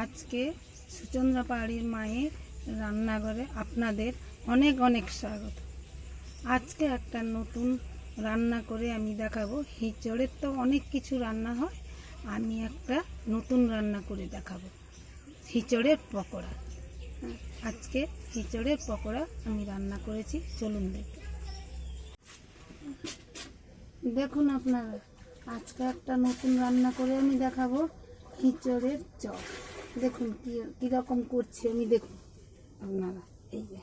আজকে সুচন্দ্রা পাহাড়ির মায়ের রান্নাঘরে আপনাদের অনেক অনেক স্বাগত। আজকে একটা নতুন রান্না করে আমি দেখাবো। হিচড়ের তো অনেক কিছু রান্না হয়, আমি একটা নতুন রান্না করে দেখাবো, হিচড়ের পকোড়া। আজকে হিচড়ের পকোড়া আমি রান্না করেছি, চলুন দেখুন আপনারা। আজকে একটা নতুন রান্না করে আমি দেখাবো, হিচড়ের চপ। দেখুন কীরকম করছি আমি, দেখুন আপনারা। এই যে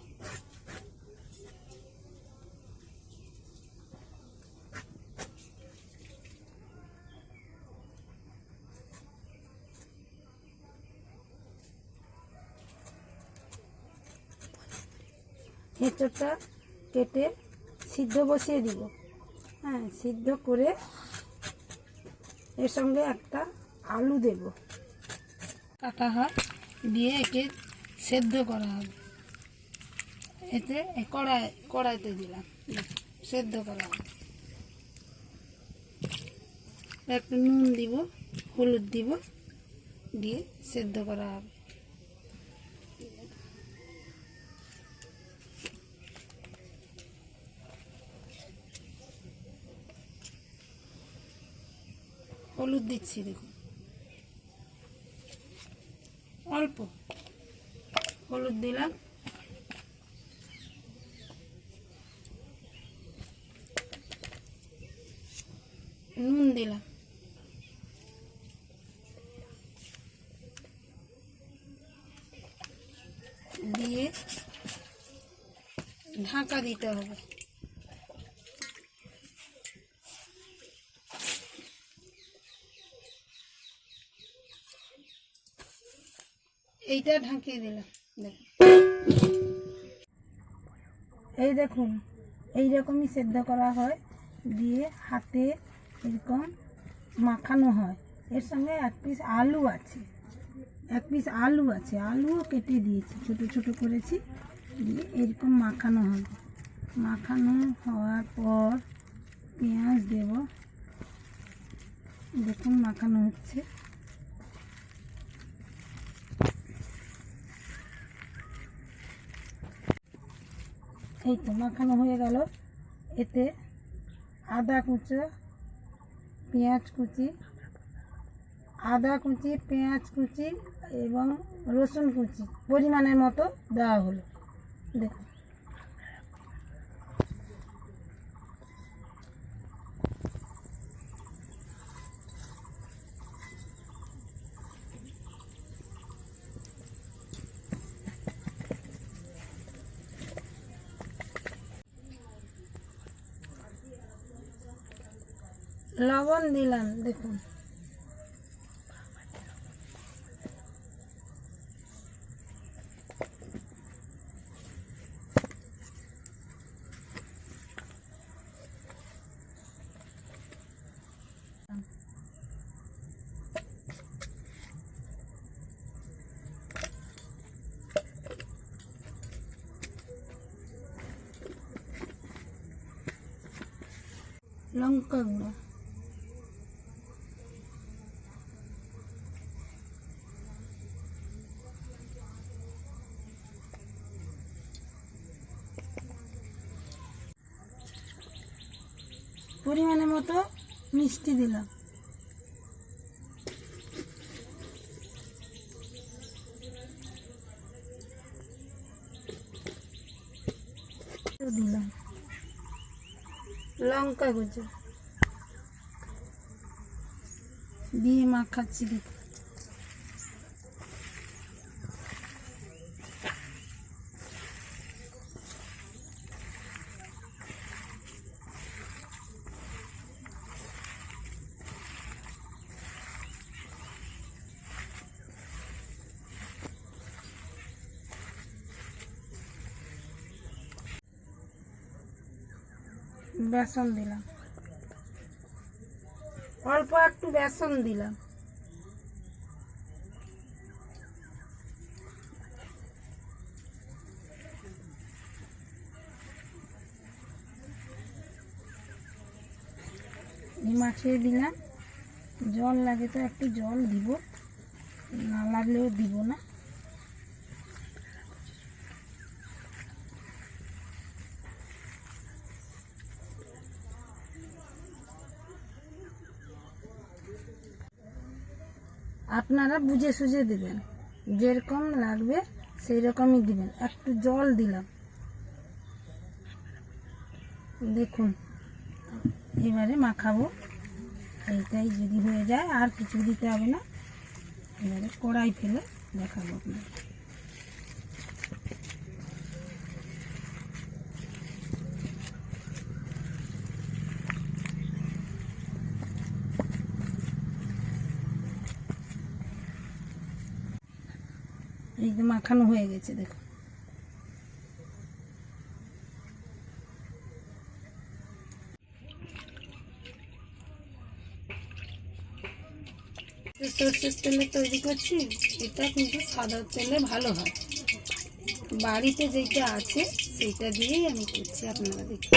হেঁচড়টা কেটে সিদ্ধ বসিয়ে দিব। সিদ্ধ করে এর সঙ্গে একটা আলু দেব, কাটা হয়, দিয়ে একে সেদ্ধ করা হবে। এতে কড়াইতে দিলাম, সেদ্ধ করা হবে। একটু নুন দিব, হলুদ দিব, দিয়ে সেদ্ধ করা হবে। হলুদ দিচ্ছি, দেখুন অল্প হলুদ দিলাম। নুন দিলাম, দিয়ে ঢাকা দিতে হবে। এইটা ঢাকিয়ে দিলাম। এই দেখুন, এইরকমই সেদ্ধ করা হয়, দিয়ে হাতে এরকম মাখানো হয়। এর সঙ্গে এক পিস আলু আছে, আলুও কেটে দিয়েছি, ছোট ছোট করেছি, দিয়ে এরকম মাখানো হবে। মাখানো হওয়ার পর পেঁয়াজ দেব, দেখুন মাখানো হচ্ছে। এই তো মাখানো হয়ে গেল। এতে আদা কুচি, পেঁয়াজ কুচি এবং রসুন কুচি পরিমাণের মতো দেওয়া হলো। দেখুন লবণ দিলাম, দেখুন লঙ্কা গুঁড়ো, পরিমাণের মতো মিষ্টি দিলাম, লঙ্কা কুচি দিয়ে মাখাচ্ছি। দেখুন বেসন দিলাম, অল্প একটু বেসন দিলাম, মাখিয়ে দিলাম। জল লাগে তো একটু জল দিব, না লাগলেও দিব না। আপনারা বুঝে সুঝে দিবেন, যেরকম লাগবে সেই রকমই দিবেন। একটু জল দিলাম, দেখুন। এবারে মাখাবো, এইটাই যদি হয়ে যায় আর কিছু দিতে হবে না। এবারে কড়াই ফেলে দেখাবো আপনাদের। এই যে মাখানো হয়ে গেছে, দেখুন। সরষের তেলে তৈরি করছি, এটা কিন্তু সাদা তেলে ভালো হয়। বাড়িতে যেটা আছে সেইটা দিয়েই আমি করছি, আপনারা দেখুন।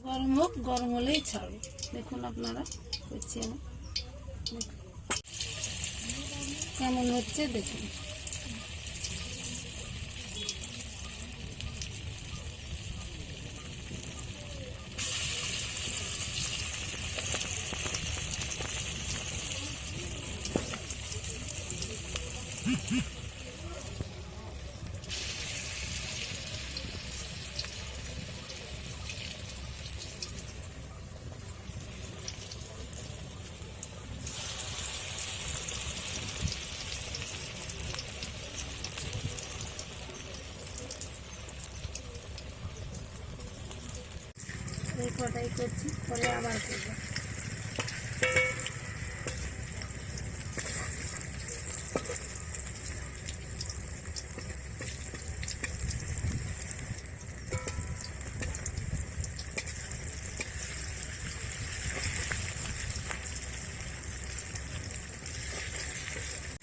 গরম হোক, গরম হলেই ছাড়বে। দেখুন আপনারা, করছি আমি, কেমন হচ্ছে দেখুন। এই কটাই করছি, পরে আবার করবো।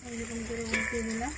এইরকম করে উল্টে দিলাম।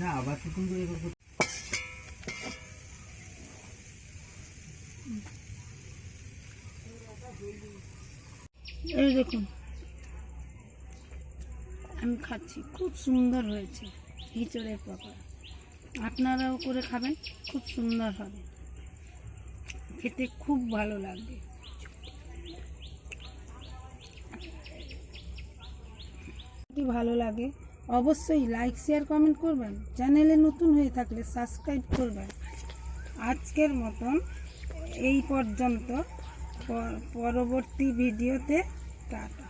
না আবার নতুন করে করবো। এই দেখুন, আমি খাচ্ছি, খুব সুন্দর হয়েছে এঁচোড়ের পকোড়া। আপনারাও করে খাবেন, খুব সুন্দর হবে, খেতে খুব ভালো লাগবে। যদি ভালো লাগে অবশ্যই লাইক, শেয়ার, কমেন্ট করবেন। চ্যানেলে নতুন হয়ে থাকলে সাবস্ক্রাইব করবেন। আজকের মতন এই পর্যন্ত, পরবর্তী ভিডিওতে টাটা।